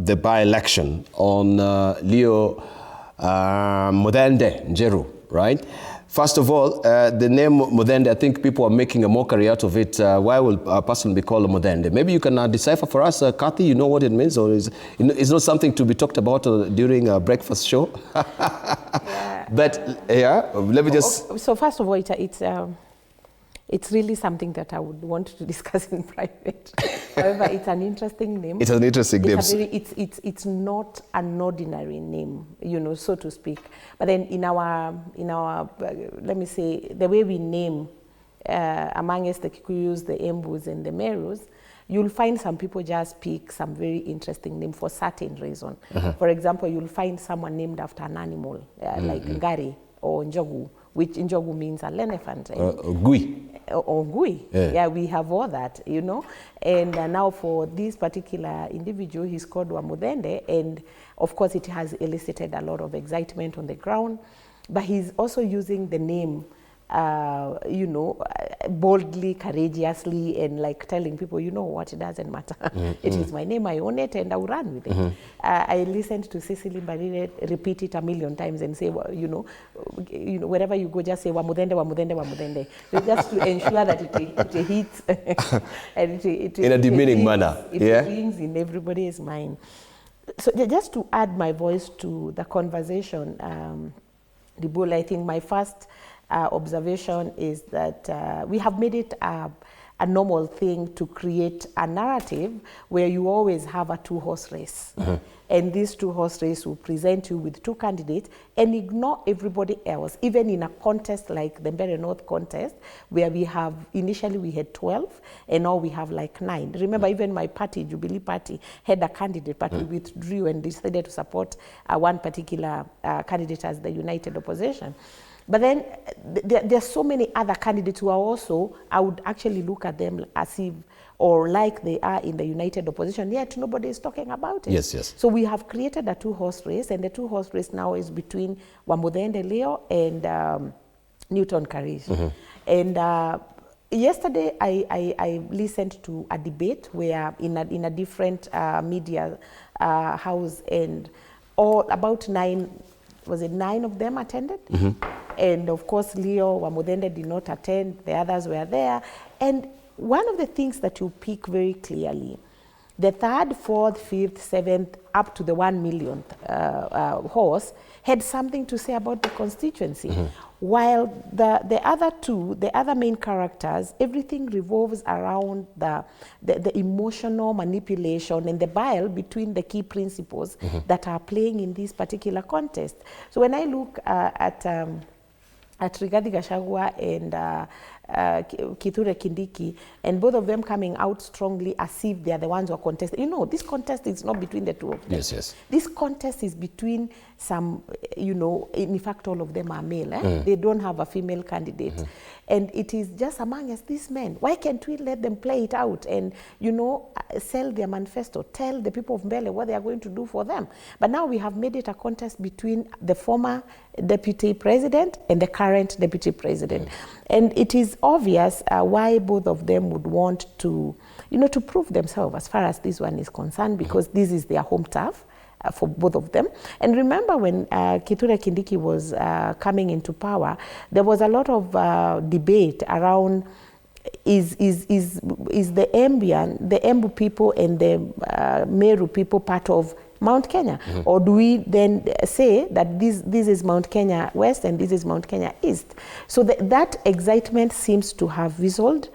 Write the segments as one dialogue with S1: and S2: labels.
S1: the by-election on Leo Mudende Njeru, right? First of all, the name Mudende, I think people are making a mockery out of it. Why will a person be called Mudende? Maybe you can decipher for us, Cathy, you know what it means, or is it's not something to be talked about during a breakfast show? Yeah. But yeah, let me just...
S2: So first of all, it's really something that I would want to discuss in private. However, it's an interesting name.
S1: It's an interesting name.
S2: It's not an ordinary name, you know, so to speak. But then in our let me say, the way we name amongst the Kikuyus, the Embus, and the Merus, you'll find some people just pick some very interesting name for certain reason. For example, you'll find someone named after an animal, like Ngari or Njogu, which Njogu means an elephant.
S1: Gui.
S2: Or Gui. Yeah, we have all that, you know. And now for this particular individual, he's called Wamudende, and of course it has elicited a lot of excitement on the ground. But he's also using the name, you know, boldly, courageously, and like telling people, you know what, it doesn't matter. It is my name, I own it, and I'll run with it. I listened to Cecily Mbarire repeat it 1,000,000 times and say, well, you know, wherever you go, just say Wamudende, Wamudende, Wamudende, just to ensure that it hits and it
S1: in a demeaning manner.
S2: It rings in everybody's mind. So just to add my voice to the conversation, Dibula, I think my first observation is that we have made it a normal thing to create a narrative where you always have a two-horse race. And this two-horse race will present you with two candidates and ignore everybody else, even in a contest like the Mbeere-North contest, where initially we had 12, and now we have like 9. Remember, even my party, Jubilee Party, had a candidate, but we withdrew and decided to support one particular candidate as the united opposition. But then there are so many other candidates who are also, I would actually look at them as if, or like they are in the united opposition, yet nobody is talking about it.
S1: Yes, yes.
S2: So we have created a two-horse race, and the two-horse race now is between Wamudende Leo and Newton Karish. And yesterday I listened to a debate where in a different media house, and about 9 of them attended? And of course, Leo Wamudende did not attend, the others were there. And one of the things that you pick very clearly, the 3rd, 4th, 5th, 7th, up to the 1 millionth horse had something to say about the constituency. While the other two, the other main characters, everything revolves around the emotional manipulation and the bile between the key principles that are playing in this particular contest. So when I look at Rigathi Gachagua and Kithure Kindiki, and both of them coming out strongly as if they are the ones who are contesting. You know, this contest is not between the two of them.
S1: Yes, yes.
S2: This contest is between some, you know, in fact all of them are male. They don't have a female candidate. And it is just among us, these men. Why can't we let them play it out and, you know, sell their manifesto, tell the people of Mbeere what they are going to do for them? But now we have made it a contest between the former deputy president and the current deputy president. And it is obvious why both of them would want to, you know, to prove themselves as far as this one is concerned, because this is their home turf. For both of them. And remember when Kithure Kindiki was coming into power, there was a lot of debate around is the Embu people and the Meru people part of Mount Kenya? Or do we then say that this is Mount Kenya West and this is Mount Kenya East? So that excitement seems to have resolved.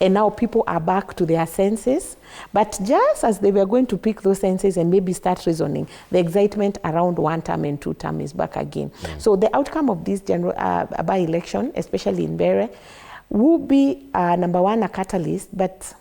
S2: And now people are back to their senses. But just as they were going to pick those senses and maybe start reasoning, the excitement around 1 term and 2 term is back again. So the outcome of this general by-election, especially in Mbeere, will be, number one, a catalyst, but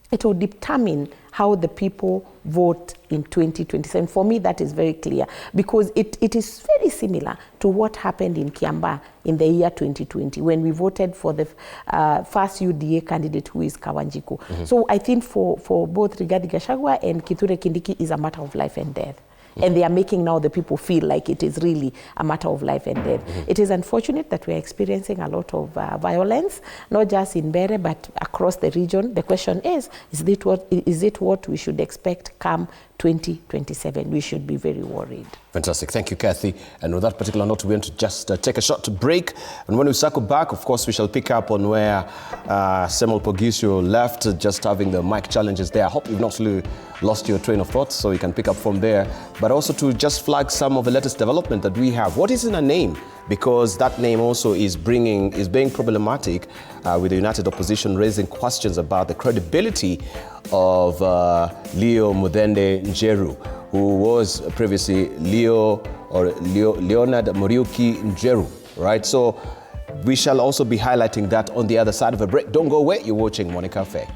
S2: it will determine how the people vote in 2027. For me, that is very clear, because it is very similar to what happened in Kiambaa in the year 2020, when we voted for the first UDA candidate, who is Kawanjiku. So I think for both Rigathi Gachagua and Kithure Kindiki is a matter of life and death. And they are making now the people feel like it is really a matter of life and death. It is unfortunate that we are experiencing a lot of violence, not just in Mbeere, but across the region. The question is it what we should expect come 2027? We should be very worried.
S1: Fantastic. Thank you, Cathy. And with that particular note, we're going to just take a short break. And when we circle back, of course, we shall pick up on where Samuel Pogisio left, just having the mic challenges there. I hope you've not lost your train of thought, so you can pick up from there. But also to just flag some of the latest development that we have. What is in a name? Because that name also is being problematic with the United Opposition raising questions about the credibility of Leo Mudende Njeru, who was previously Leonard Muriuki Njeru, right? So we shall also be highlighting that on the other side of a break. Don't go away, you're watching Morning Cafe.